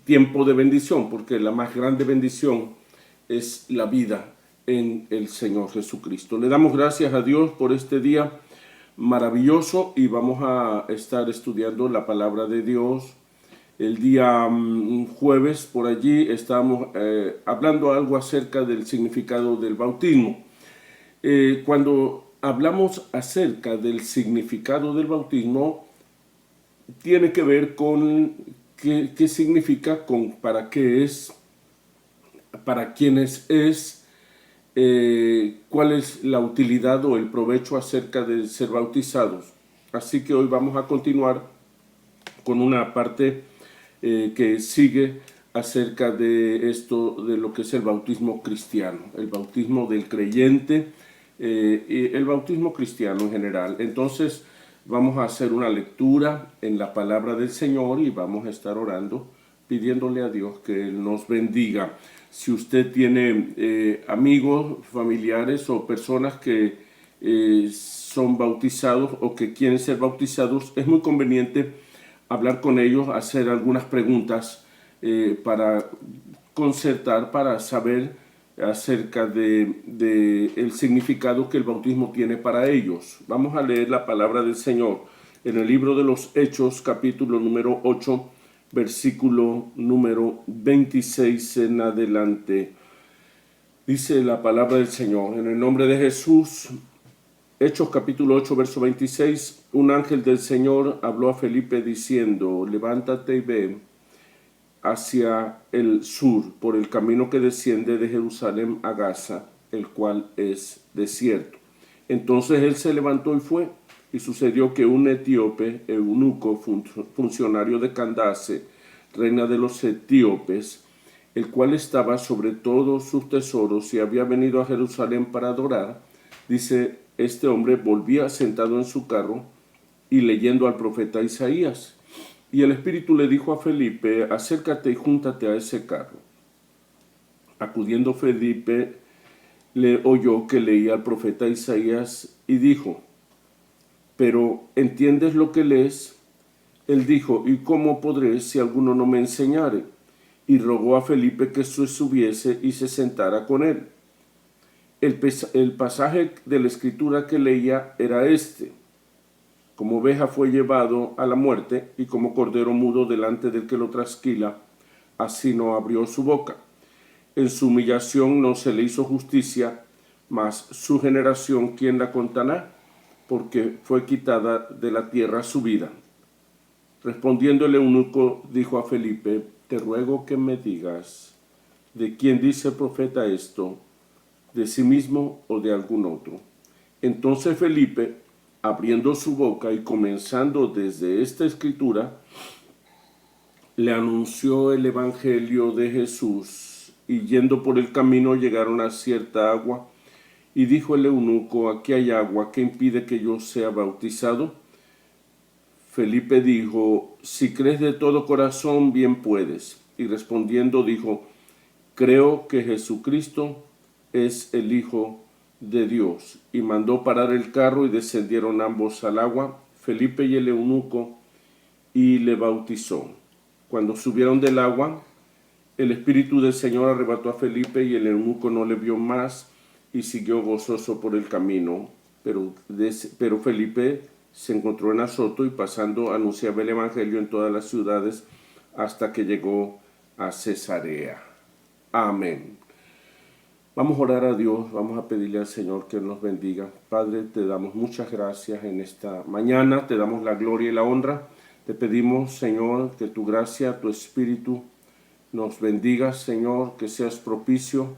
tiempo de bendición, porque la más grande bendición es la vida en el Señor Jesucristo. Le damos gracias a Dios por este día maravilloso y vamos a estar estudiando la palabra de Dios. El día jueves por allí estábamos hablando algo acerca del significado del bautismo. Cuando hablamos acerca del significado del bautismo, tiene que ver con qué significa, con para qué es, para quiénes es, cuál es la utilidad o el provecho acerca de ser bautizados. Así que hoy vamos a continuar con una parte que sigue acerca de esto, de lo que es el bautismo cristiano, el bautismo del creyente y el bautismo cristiano en general. Entonces vamos a hacer una lectura en la palabra del Señor y vamos a estar orando, pidiéndole a Dios que Él nos bendiga. Si usted tiene amigos, familiares o personas que son bautizados o que quieren ser bautizados, es muy conveniente hablar con ellos, hacer algunas preguntas para concertar, para saber acerca de el significado que el bautismo tiene para ellos. Vamos a leer la palabra del Señor en el libro de los Hechos, capítulo número 8, versículo número 26 en adelante. Dice la palabra del Señor, en el nombre de Jesús. Hechos capítulo 8, verso 26, un ángel del Señor habló a Felipe diciendo, levántate y ve hacia el sur por el camino que desciende de Jerusalén a Gaza, el cual es desierto. Entonces él se levantó y fue, y sucedió que un etíope, eunuco, funcionario de Candace, reina de los etíopes, el cual estaba sobre todos sus tesoros y había venido a Jerusalén para adorar, dice, este hombre volvía sentado en su carro y leyendo al profeta Isaías. Y el Espíritu le dijo a Felipe, acércate y júntate a ese carro. Acudiendo Felipe, le oyó que leía al profeta Isaías y dijo, pero ¿entiendes lo que lees? Él dijo, ¿y cómo podré si alguno no me enseñare? Y rogó a Felipe que se subiese y se sentara con él. El pasaje de la escritura que leía era este. Como oveja fue llevado a la muerte y como cordero mudo delante del que lo trasquila, así no abrió su boca. En su humillación no se le hizo justicia, mas su generación, ¿quién la contará? Porque fue quitada de la tierra su vida. Respondiendo el eunuco, dijo a Felipe, te ruego que me digas, ¿de quién dice el profeta esto? ¿De sí mismo o de algún otro? Entonces Felipe, abriendo su boca y comenzando desde esta escritura, le anunció el evangelio de Jesús, y yendo por el camino llegaron a cierta agua, y dijo el eunuco, aquí hay agua, ¿qué impide que yo sea bautizado? Felipe dijo, si crees de todo corazón, bien puedes. Y respondiendo dijo, creo que Jesucristo es el Hijo de Dios. Y mandó parar el carro y descendieron ambos al agua, Felipe y el eunuco, y le bautizó. Cuando subieron del agua, el Espíritu del Señor arrebató a Felipe y el eunuco no le vio más y siguió gozoso por el camino. Pero Felipe se encontró en Azoto y pasando anunciaba el Evangelio en todas las ciudades hasta que llegó a Cesarea. Amén. Vamos a orar a Dios, vamos a pedirle al Señor que nos bendiga. Padre, te damos muchas gracias en esta mañana, te damos la gloria y la honra. Te pedimos, Señor, que tu gracia, tu Espíritu nos bendiga, Señor, que seas propicio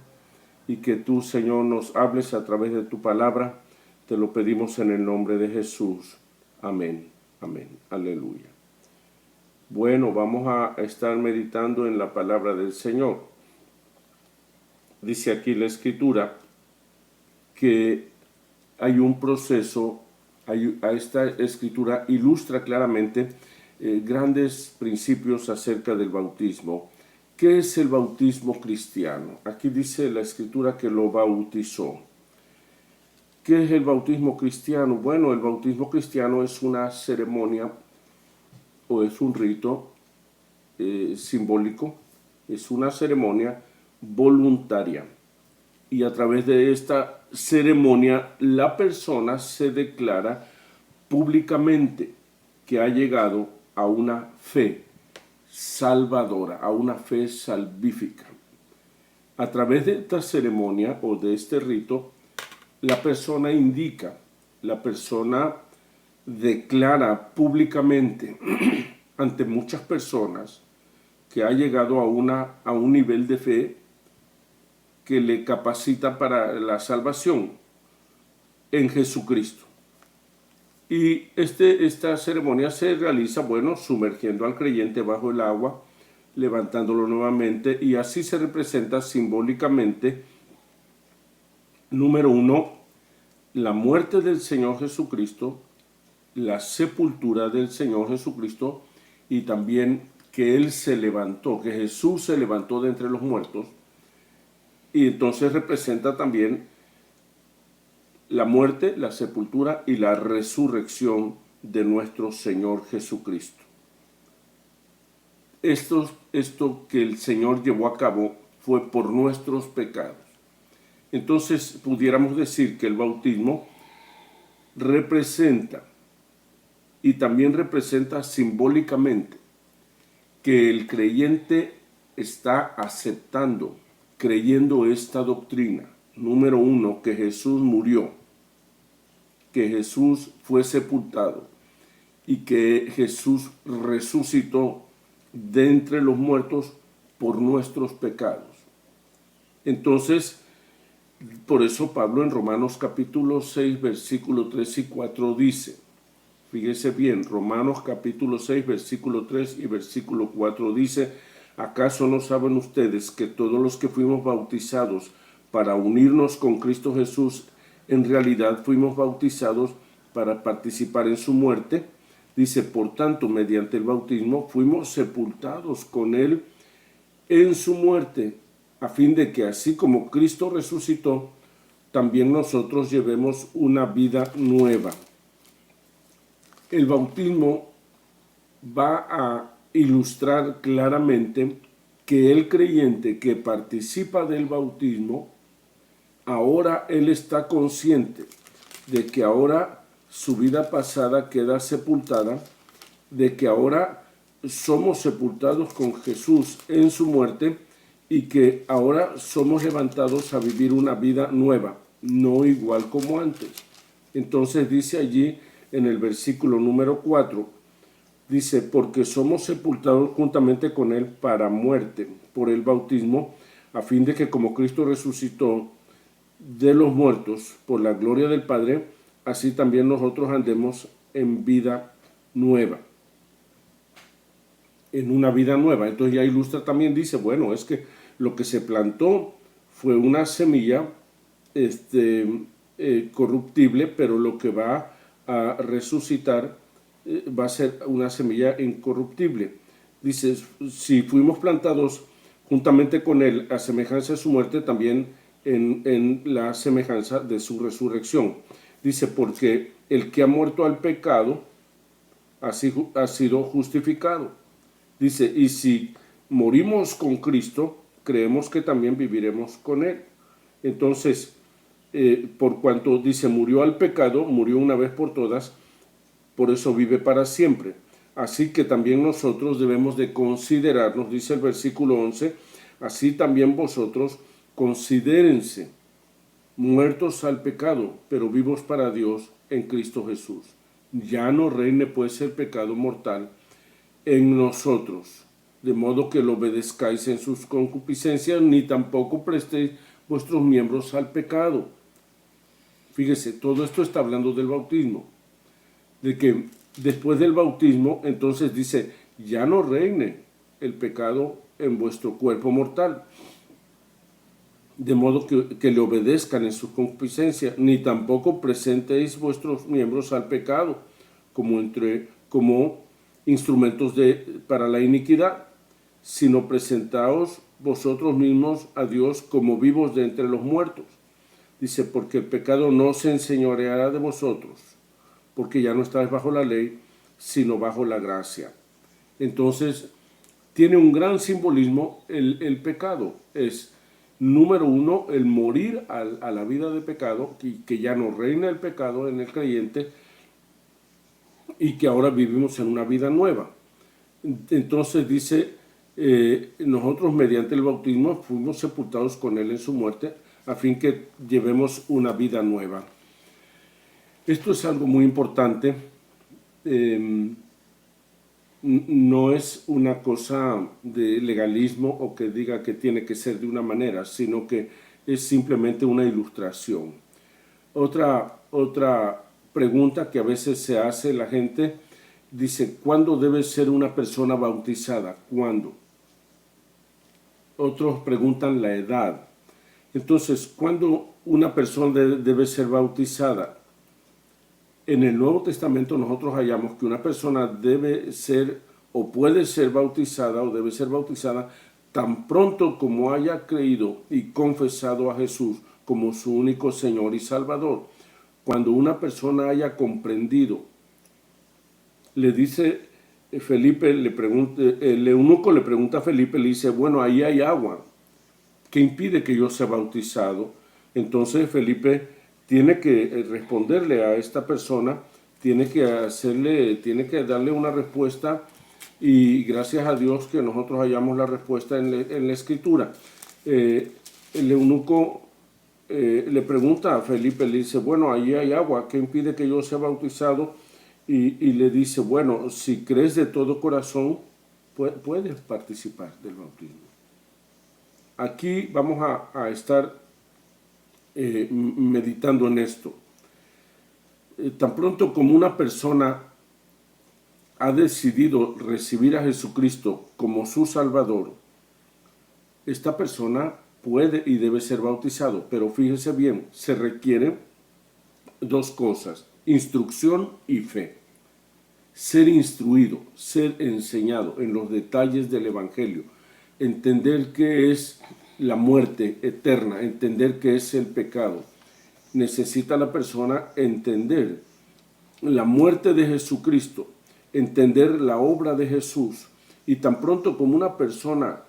y que tú, Señor, nos hables a través de tu palabra. Te lo pedimos en el nombre de Jesús. Amén, amén, aleluya. Bueno, vamos a estar meditando en la palabra del Señor. Dice aquí la escritura que hay un proceso, esta escritura ilustra claramente grandes principios acerca del bautismo. ¿Qué es el bautismo cristiano? Aquí dice la escritura que lo bautizó. ¿Qué es el bautismo cristiano? Bueno, el bautismo cristiano es una ceremonia o es un rito simbólico, es una ceremonia voluntaria. Y a través de esta ceremonia la persona se declara públicamente que ha llegado a una fe salvadora, a una fe salvífica. A través de esta ceremonia o de este rito, la persona indica, la persona declara públicamente ante muchas personas que ha llegado a un nivel de fe que le capacita para la salvación en Jesucristo. Y esta ceremonia se realiza, sumergiendo al creyente bajo el agua, levantándolo nuevamente, y así se representa simbólicamente, número uno, la muerte del Señor Jesucristo, la sepultura del Señor Jesucristo, y también que Él se levantó, que Jesús se levantó de entre los muertos, y entonces representa también la muerte, la sepultura y la resurrección de nuestro Señor Jesucristo. Esto que el Señor llevó a cabo fue por nuestros pecados. Entonces pudiéramos decir que el bautismo representa y también representa simbólicamente que el creyente está aceptando, creyendo esta doctrina. Número uno, que Jesús murió, que Jesús fue sepultado y que Jesús resucitó de entre los muertos por nuestros pecados. Entonces, por eso Pablo en Romanos capítulo 6, versículo 3 y 4 dice, fíjese bien, Romanos capítulo 6, versículo 3 y versículo 4 dice, ¿acaso no saben ustedes que todos los que fuimos bautizados para unirnos con Cristo Jesús, en realidad fuimos bautizados para participar en su muerte? Dice, por tanto, mediante el bautismo fuimos sepultados con Él en su muerte, a fin de que así como Cristo resucitó, también nosotros llevemos una vida nueva. El bautismo va a ilustrar claramente que el creyente que participa del bautismo, ahora él está consciente de que ahora su vida pasada queda sepultada, de que ahora somos sepultados con Jesús en su muerte y que ahora somos levantados a vivir una vida nueva, no igual como antes. Entonces dice allí en el versículo número 4, dice, porque somos sepultados juntamente con Él para muerte por el bautismo, a fin de que como Cristo resucitó de los muertos por la gloria del Padre, así también nosotros andemos en vida nueva. En una vida nueva. Entonces ya ilustra también, dice, bueno, es que lo que se plantó fue una semilla corruptible, pero lo que va a resucitar va a ser una semilla incorruptible. Dice, si fuimos plantados juntamente con Él a semejanza de su muerte, también en la semejanza de su resurrección. Dice, porque el que ha muerto al pecado ha sido justificado. Dice, y si morimos con Cristo, creemos que también viviremos con Él. Entonces, por cuanto dice, murió al pecado, murió una vez por todas, por eso vive para siempre. Así que también nosotros debemos de considerarnos, dice el versículo 11, así también vosotros considérense muertos al pecado, pero vivos para Dios en Cristo Jesús. Ya no reine pues el pecado mortal en nosotros, de modo que lo obedezcáis en sus concupiscencias, ni tampoco prestéis vuestros miembros al pecado. Fíjese, todo esto está hablando del bautismo, de que después del bautismo, entonces dice, ya no reine el pecado en vuestro cuerpo mortal, de modo que le obedezcan en su concupiscencia, ni tampoco presentéis vuestros miembros al pecado como instrumentos para la iniquidad, sino presentaos vosotros mismos a Dios como vivos de entre los muertos. Dice, porque el pecado no se enseñoreará de vosotros, porque ya no estáis bajo la ley, sino bajo la gracia. Entonces, tiene un gran simbolismo el pecado. Es, número uno, el morir a la vida de pecado, que ya no reina el pecado en el creyente y que ahora vivimos en una vida nueva. Entonces dice, nosotros mediante el bautismo fuimos sepultados con Él en su muerte, a fin que llevemos una vida nueva. Esto es algo muy importante. No es una cosa de legalismo o que diga que tiene que ser de una manera, sino que es simplemente una ilustración. Otra pregunta que a veces se hace la gente, dice, ¿cuándo debe ser una persona bautizada? ¿Cuándo? Otros preguntan la edad. Entonces, ¿cuándo una persona debe ser bautizada? En el Nuevo Testamento nosotros hallamos que una persona debe ser o puede ser bautizada o debe ser bautizada tan pronto como haya creído y confesado a Jesús como su único Señor y Salvador. Cuando una persona haya comprendido, le dice Felipe, el eunuco le pregunta a Felipe, le dice, bueno, ahí hay agua, ¿qué impide que yo sea bautizado? Entonces Felipe tiene que responderle a esta persona, tiene que darle una respuesta, y gracias a Dios que nosotros hallamos la respuesta en la Escritura. El eunuco le pregunta a Felipe, le dice, bueno, allí hay agua, ¿qué impide que yo sea bautizado? Y le dice, bueno, si crees de todo corazón, puedes participar del bautismo. Aquí vamos a estar meditando en esto. Tan pronto como una persona ha decidido recibir a Jesucristo como su Salvador, esta persona puede y debe ser bautizado, pero fíjese bien, se requieren dos cosas, instrucción y fe. Ser instruido, ser enseñado en los detalles del Evangelio, entender qué es la muerte eterna, entender qué es el pecado. Necesita la persona entender la muerte de Jesucristo, entender la obra de Jesús, y tan pronto como una persona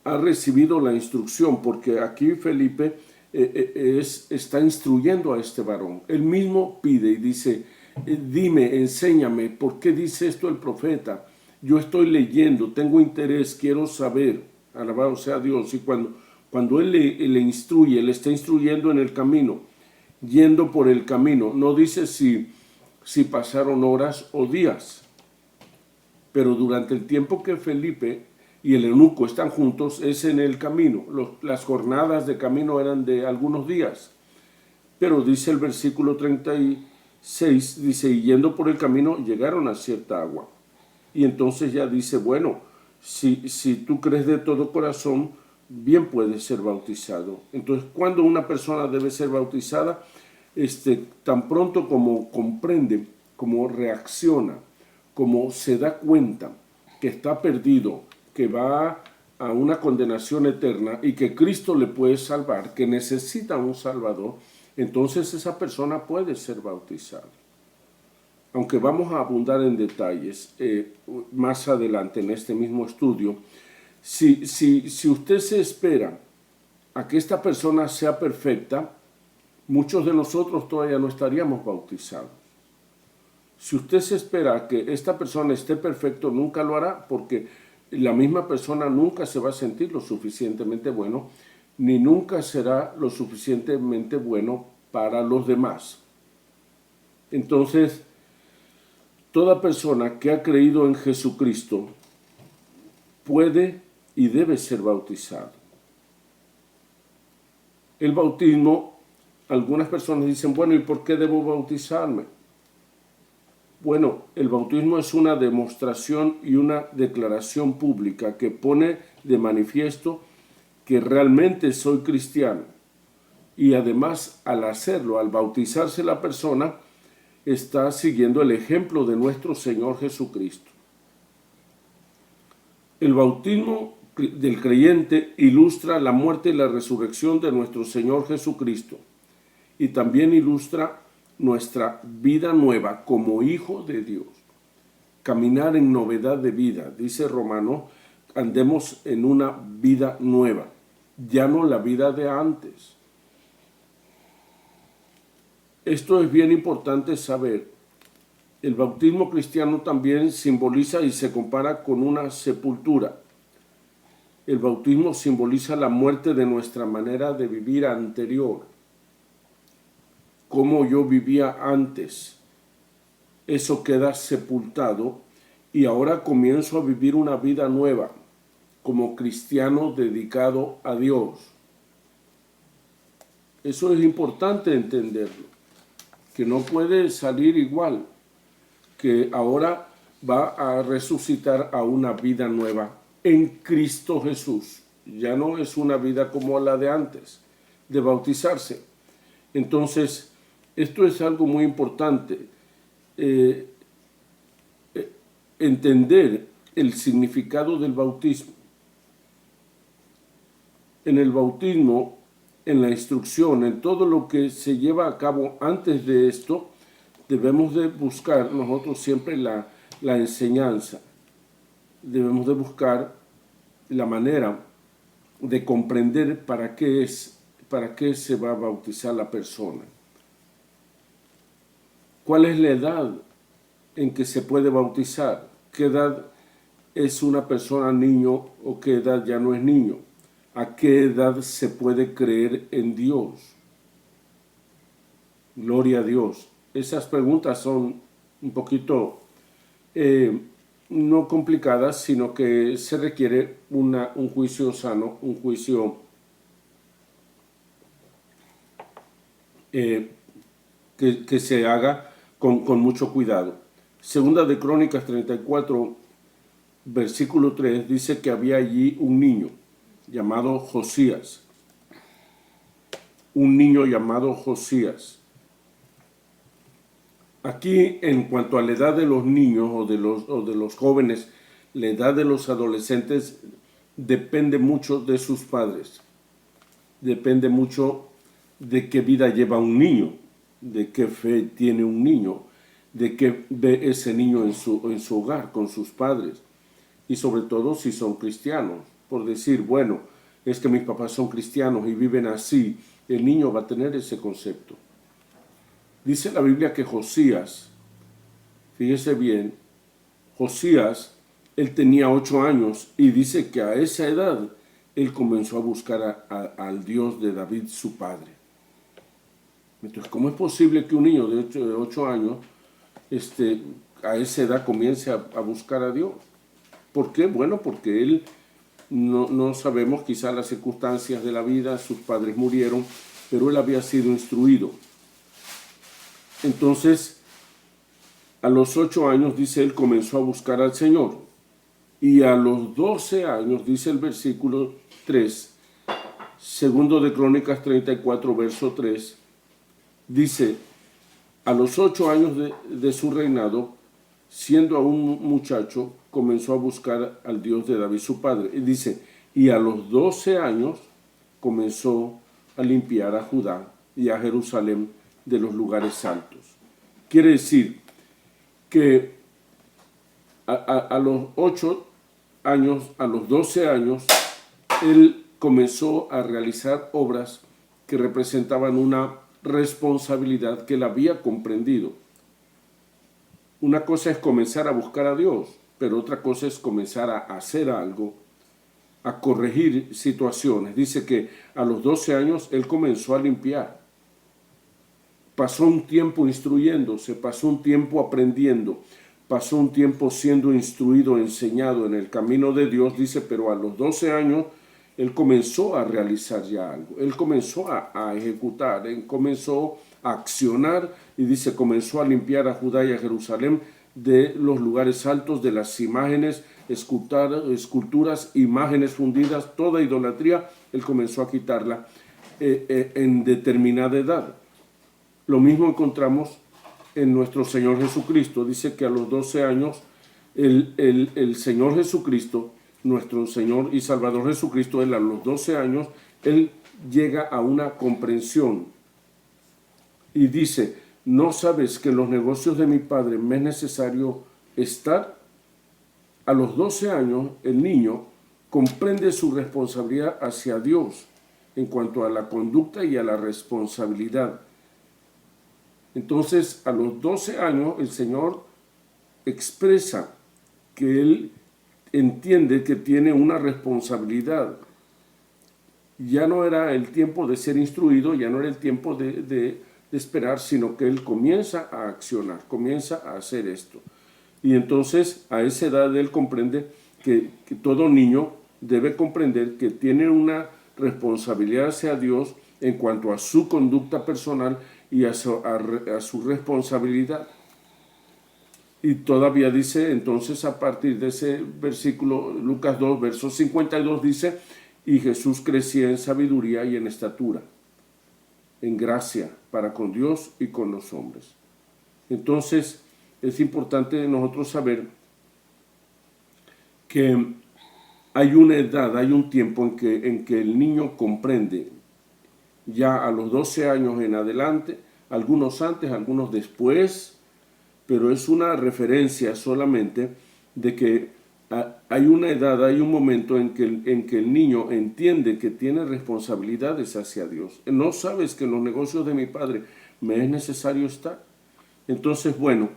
ha recibido la instrucción, porque aquí Felipe está instruyendo a este varón. Él mismo pide y dice, dime, enséñame, ¿por qué dice esto el profeta? Yo estoy leyendo, tengo interés, quiero saber. Alabado sea Dios. Y cuando Él le instruye, le está instruyendo en el camino, yendo por el camino. No dice si pasaron horas o días, pero durante el tiempo que Felipe y el eunuco están juntos es en el camino. Las jornadas de camino eran de algunos días, pero dice el versículo 36, dice, y yendo por el camino llegaron a cierta agua. Y entonces ya dice, bueno, si tú crees de todo corazón, bien puedes ser bautizado. Entonces, ¿cuándo una persona debe ser bautizada? Tan pronto como comprende, como reacciona, como se da cuenta que está perdido, que va a una condenación eterna y que Cristo le puede salvar, que necesita un Salvador, entonces esa persona puede ser bautizada. Aunque vamos a abundar en detalles más adelante en este mismo estudio, si usted se espera a que esta persona sea perfecta, muchos de nosotros todavía no estaríamos bautizados. Si usted se espera a que esta persona esté perfecto, nunca lo hará, porque la misma persona nunca se va a sentir lo suficientemente bueno, ni nunca será lo suficientemente bueno para los demás. Entonces, toda persona que ha creído en Jesucristo puede y debe ser bautizado. El bautismo, algunas personas dicen, bueno, ¿y por qué debo bautizarme? Bueno, el bautismo es una demostración y una declaración pública que pone de manifiesto que realmente soy cristiano. Y además, al hacerlo, al bautizarse la persona, está siguiendo el ejemplo de nuestro Señor Jesucristo. El bautismo del creyente ilustra la muerte y la resurrección de nuestro Señor Jesucristo, y también ilustra nuestra vida nueva como hijo de Dios. Caminar en novedad de vida, dice Romanos andemos en una vida nueva, ya no la vida de antes. Esto es bien importante saber. El bautismo cristiano también simboliza y se compara con una sepultura. El bautismo simboliza la muerte de nuestra manera de vivir anterior, como yo vivía antes. Eso queda sepultado y ahora comienzo a vivir una vida nueva como cristiano dedicado a Dios. Eso es importante entenderlo, que no puede salir igual, que ahora va a resucitar a una vida nueva en Cristo Jesús. Ya no es una vida como la de antes, de bautizarse. Entonces, esto es algo muy importante. Entender el significado del bautismo. En el bautismo, en la instrucción, en todo lo que se lleva a cabo antes de esto, debemos de buscar nosotros siempre la enseñanza. Debemos de buscar la manera de comprender para qué se va a bautizar la persona. ¿Cuál es la edad en que se puede bautizar? ¿Qué edad es una persona niño o qué edad ya no es niño? ¿A qué edad se puede creer en Dios? Gloria a Dios. Esas preguntas son un poquito no complicadas, sino que se requiere un juicio sano, un juicio que se haga con mucho cuidado. Segunda de Crónicas 34, versículo 3, dice que había allí un niño llamado Josías. Un niño llamado Josías. Aquí, en cuanto a la edad de los niños o de los jóvenes, la edad de los adolescentes depende mucho de sus padres. Depende mucho de qué vida lleva un niño, de qué fe tiene un niño, de qué ve ese niño en su hogar con sus padres. Y sobre todo si son cristianos. Por decir, bueno, es que mis papás son cristianos y viven así, el niño va a tener ese concepto. Dice la Biblia que Josías, fíjese bien, Josías, él tenía 8 años y dice que a esa edad él comenzó a buscar al Dios de David, su padre. Entonces, ¿cómo es posible que un niño de 8 años a esa edad comience a buscar a Dios? ¿Por qué? Bueno, porque él no sabemos quizás las circunstancias de la vida, sus padres murieron, pero él había sido instruido. Entonces, a los 8 años, dice, él comenzó a buscar al Señor. Y a los 12 años, dice el versículo 3, segundo de Crónicas 34, verso 3, dice, a los 8 años de su reinado, siendo aún muchacho, comenzó a buscar al Dios de David, su padre. Y dice, y a los 12 años comenzó a limpiar a Judá y a Jerusalén de los lugares altos. Quiere decir que a los 8 años, a los 12 años, él comenzó a realizar obras que representaban una responsabilidad que él había comprendido. Una cosa es comenzar a buscar a Dios, pero otra cosa es comenzar a hacer algo, a corregir situaciones. Dice que a los 12 años él comenzó a limpiar. Pasó un tiempo instruyéndose, pasó un tiempo aprendiendo, pasó un tiempo siendo instruido, enseñado en el camino de Dios, dice, pero a los 12 años él comenzó a realizar ya algo, él comenzó a ejecutar, él comenzó a accionar y dice, comenzó a limpiar a Judá y a Jerusalén de los lugares altos, de las imágenes, esculturas, imágenes fundidas, toda idolatría, él comenzó a quitarla en determinada edad. Lo mismo encontramos en nuestro Señor Jesucristo. Dice que a los 12 años el Señor Jesucristo, nuestro Señor y Salvador Jesucristo, él a los 12 años, él llega a una comprensión y dice, ¿no sabes que en los negocios de mi Padre me es necesario estar? A los 12 años, el niño comprende su responsabilidad hacia Dios en cuanto a la conducta y a la responsabilidad. Entonces, a los 12 años, el Señor expresa que Él entiende que tiene una responsabilidad. Ya no era el tiempo de ser instruido, ya no era el tiempo de esperar, sino que Él comienza a accionar, comienza a hacer esto. Y entonces, a esa edad, Él comprende que todo niño debe comprender que tiene una responsabilidad hacia Dios en cuanto a su conducta personal y a su responsabilidad. Y todavía dice, entonces a partir de ese versículo, Lucas 2, verso 52, dice, y Jesús crecía en sabiduría y en estatura, en gracia para con Dios y con los hombres. Entonces, es importante nosotros saber que hay una edad, hay un tiempo en que el niño comprende, ya a los 12 años en adelante, algunos antes, algunos después, pero es una referencia solamente de que hay una edad, hay un momento en que el niño entiende que tiene responsabilidades hacia Dios. No sabes que en los negocios de mi padre me es necesario estar. Entonces, bueno,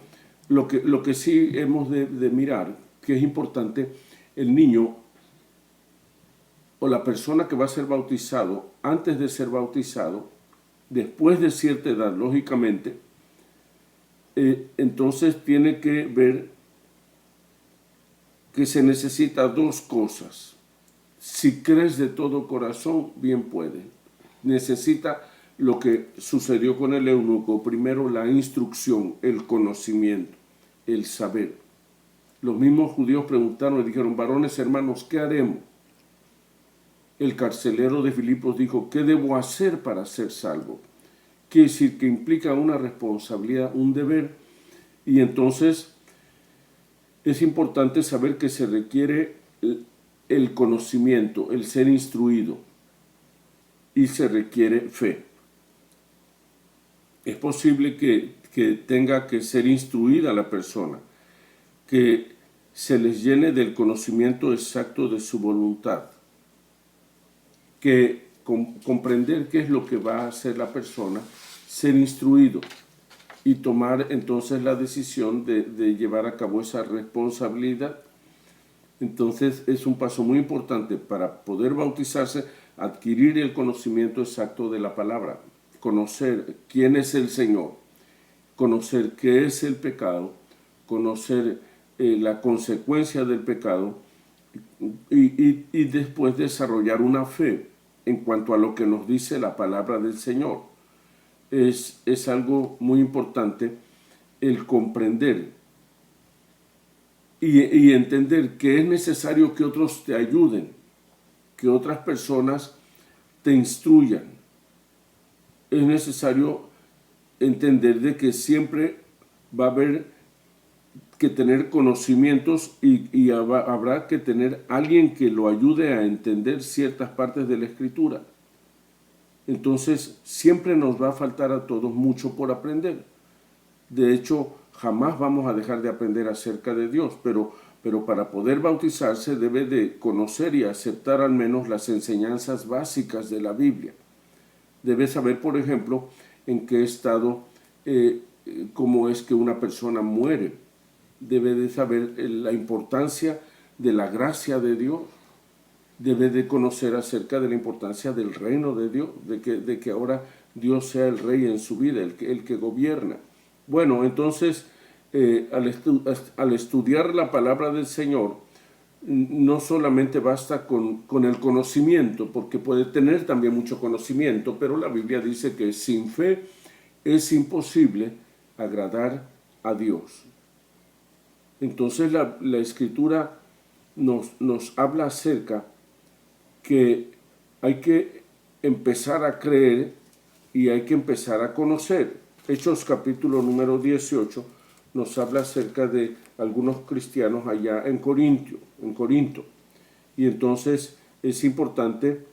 lo que sí hemos de mirar, que es importante, el niño o la persona que va a ser bautizado, antes de ser bautizado, después de cierta edad, lógicamente, entonces tiene que ver que se necesita dos cosas. Si crees de todo corazón, bien puede. Necesita lo que sucedió con el eunuco. Primero, la instrucción, el conocimiento, el saber. Los mismos judíos preguntaron y dijeron, varones hermanos, ¿qué haremos? El carcelero de Filipos dijo, ¿qué debo hacer para ser salvo? Quiere decir que implica una responsabilidad, un deber. Y entonces es importante saber que se requiere el conocimiento, el ser instruido, y se requiere fe. Es posible que tenga que ser instruida la persona, que se les llene del conocimiento exacto de su voluntad, que comprender qué es lo que va a hacer la persona, ser instruido y tomar entonces la decisión de llevar a cabo esa responsabilidad. Entonces es un paso muy importante para poder bautizarse, adquirir el conocimiento exacto de la palabra, conocer quién es el Señor, conocer qué es el pecado, conocer la consecuencia del pecado y después desarrollar una fe en cuanto a lo que nos dice la palabra del Señor. Es algo muy importante el comprender y entender que es necesario que otros te ayuden, que otras personas te instruyan. Es necesario entender de que siempre va a haber que tener conocimientos y habrá que tener alguien que lo ayude a entender ciertas partes de la Escritura. Entonces, siempre nos va a faltar a todos mucho por aprender. De hecho, jamás vamos a dejar de aprender acerca de Dios, pero para poder bautizarse debe de conocer y aceptar al menos las enseñanzas básicas de la Biblia. Debe saber, por ejemplo, en qué estado, cómo es que una persona muere. Debe de saber la importancia de la gracia de Dios. Debe de conocer acerca de la importancia del reino de Dios, de que ahora Dios sea el rey en su vida, el que gobierna. Bueno, entonces, al estudiar la palabra del Señor, no solamente basta con el conocimiento, porque puede tener también mucho conocimiento, pero la Biblia dice que sin fe es imposible agradar a Dios. Entonces la Escritura nos habla acerca que hay que empezar a creer y hay que empezar a conocer. Hechos capítulo número 18 nos habla acerca de algunos cristianos allá en Corinto. Y entonces es importante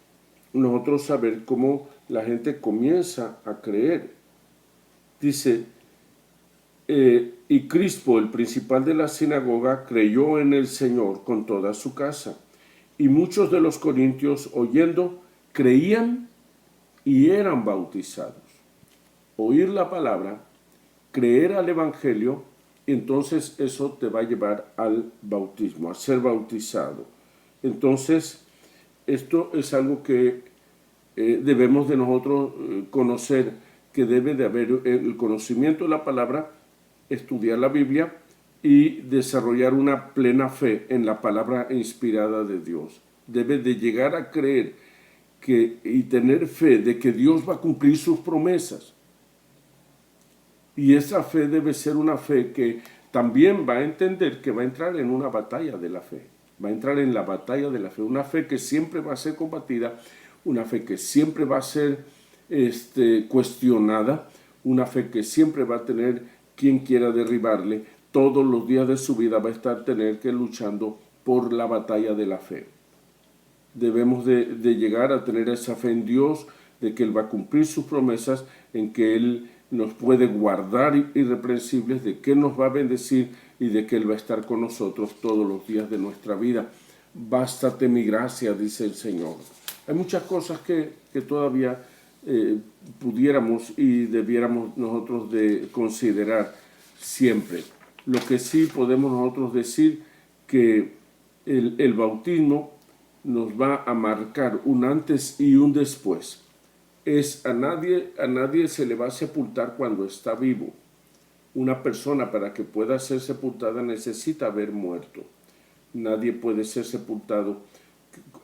nosotros saber cómo la gente comienza a creer. Dice, y Crispo, el principal de la sinagoga, creyó en el Señor con toda su casa. Y muchos de los corintios, oyendo, creían y eran bautizados. Oír la palabra, creer al evangelio, entonces eso te va a llevar al bautismo, a ser bautizado. Entonces, esto es algo que debemos de nosotros conocer, que debe de haber el conocimiento de la palabra, estudiar la Biblia y desarrollar una plena fe en la palabra inspirada de Dios. Debe de llegar a creer y tener fe de que Dios va a cumplir sus promesas. Y esa fe debe ser una fe que también va a entender que va a entrar en una batalla de la fe. Va a entrar en la batalla de la fe. Una fe que siempre va a ser combatida, una fe que siempre va a ser cuestionada, una fe que siempre va a tener quien quiera derribarle. Todos los días de su vida va a estar luchando por la batalla de la fe. Debemos de llegar a tener esa fe en Dios, de que Él va a cumplir sus promesas, en que Él nos puede guardar irreprensibles, de que Él nos va a bendecir y de que Él va a estar con nosotros todos los días de nuestra vida. Bástate mi gracia, dice el Señor. Hay muchas cosas que todavía pudiéramos y debiéramos nosotros de considerar siempre. Lo que sí podemos nosotros decir que el bautismo nos va a marcar un antes y un después. A nadie se le va a sepultar cuando está vivo. Una persona, para que pueda ser sepultada, necesita haber muerto. Nadie puede ser sepultado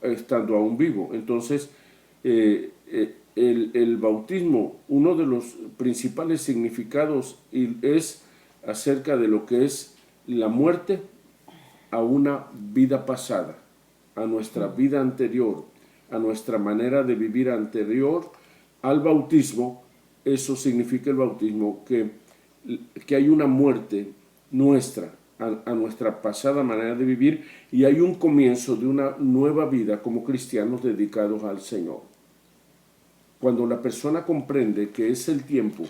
estando aún vivo. Entonces, el bautismo, uno de los principales significados es acerca de lo que es la muerte a una vida pasada, a nuestra vida anterior, a nuestra manera de vivir anterior al bautismo. Eso significa el bautismo, que hay una muerte nuestra a nuestra pasada manera de vivir y hay un comienzo de una nueva vida como cristianos dedicados al Señor. Cuando la persona comprende que es el tiempo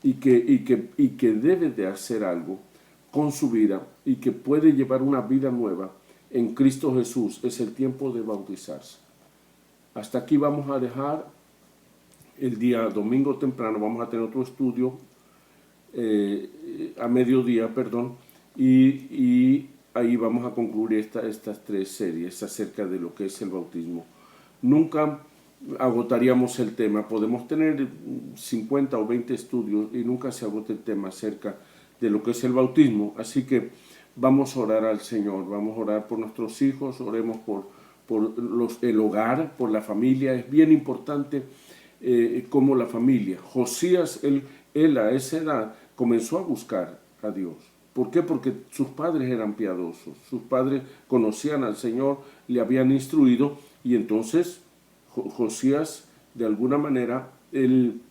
y que debe de hacer algo con su vida y que puede llevar una vida nueva en Cristo Jesús, es el tiempo de bautizarse. Hasta aquí vamos a dejar. El día domingo temprano vamos a tener otro estudio a mediodía, y ahí vamos a concluir estas 3 series acerca de lo que es el bautismo. Nunca agotaríamos el tema. Podemos tener 50 o 20 estudios y nunca se agota el tema acerca de lo que es el bautismo. Así que vamos a orar al Señor, vamos a orar por nuestros hijos, oremos por el hogar, por la familia. Es bien importante como la familia. Josías, él a esa edad comenzó a buscar a Dios. ¿Por qué? Porque sus padres eran piadosos, sus padres conocían al Señor, le habían instruido, y entonces Josías, de alguna manera, él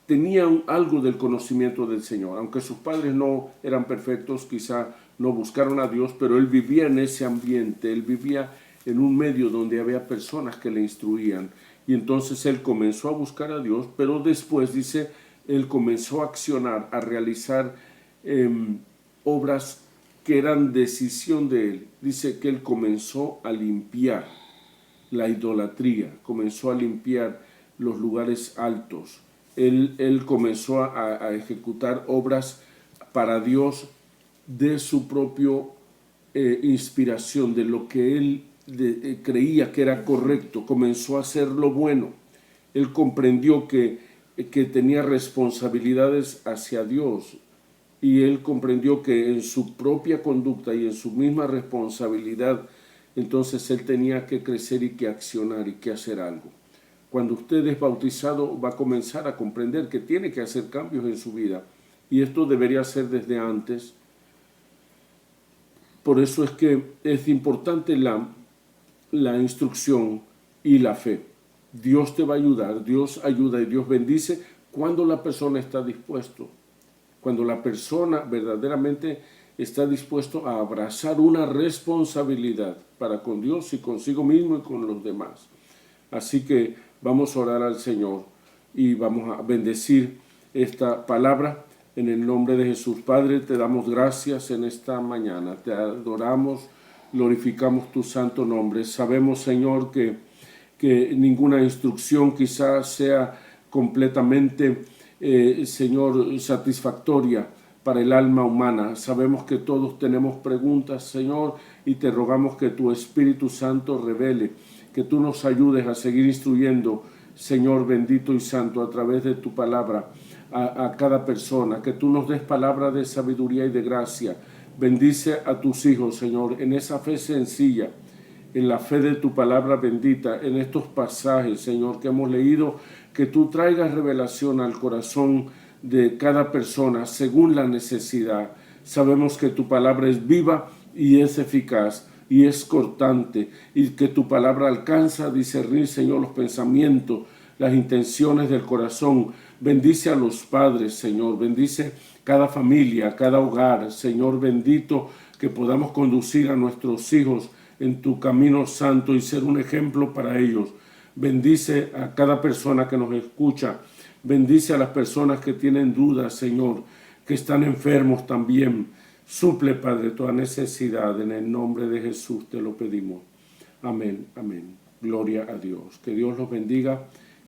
tenía algo del conocimiento del Señor. Aunque sus padres no eran perfectos, quizá no buscaron a Dios, pero él vivía en ese ambiente, él vivía en un medio donde había personas que le instruían. Y entonces él comenzó a buscar a Dios, pero después, dice, él comenzó a accionar, a realizar obras que eran decisión de él. Dice que él comenzó a limpiar la idolatría, comenzó a limpiar los lugares altos. Él comenzó a ejecutar obras para Dios de su propia inspiración, de lo que él creía que era correcto. Comenzó a hacer lo bueno. Él comprendió que tenía responsabilidades hacia Dios, y él comprendió que en su propia conducta y en su misma responsabilidad, entonces él tenía que crecer y que accionar y que hacer algo. Cuando usted es bautizado, va a comenzar a comprender que tiene que hacer cambios en su vida, y esto debería ser desde antes. Por eso es que es importante la instrucción y la fe. Dios te va a ayudar, Dios ayuda y Dios bendice cuando la persona está dispuesto. Cuando la persona verdaderamente está dispuesto a abrazar una responsabilidad para con Dios y consigo mismo y con los demás. Así que vamos a orar al Señor y vamos a bendecir esta palabra en el nombre de Jesús. Padre, te damos gracias en esta mañana, te adoramos, glorificamos tu santo nombre. Sabemos, Señor, que ninguna instrucción quizás sea completamente, Señor, satisfactoria para el alma humana. Sabemos que todos tenemos preguntas, Señor, y te rogamos que tu Espíritu Santo revele, que tú nos ayudes a seguir instruyendo, Señor bendito y santo, a través de tu palabra a cada persona, que tú nos des palabra de sabiduría y de gracia. Bendice a tus hijos, Señor, en esa fe sencilla, en la fe de tu palabra bendita, en estos pasajes, Señor, que hemos leído, que tú traigas revelación al corazón de cada persona según la necesidad. Sabemos que tu palabra es viva y es eficaz y es cortante, y que tu palabra alcanza a discernir, Señor, los pensamientos, las intenciones del corazón. Bendice a los padres, Señor, bendice cada familia, cada hogar, Señor bendito, que podamos conducir a nuestros hijos en tu camino santo y ser un ejemplo para ellos. Bendice a cada persona que nos escucha, bendice a las personas que tienen dudas, Señor, que están enfermos también. Suple, Padre, toda necesidad. En el nombre de Jesús te lo pedimos. Amén, amén. Gloria a Dios. Que Dios los bendiga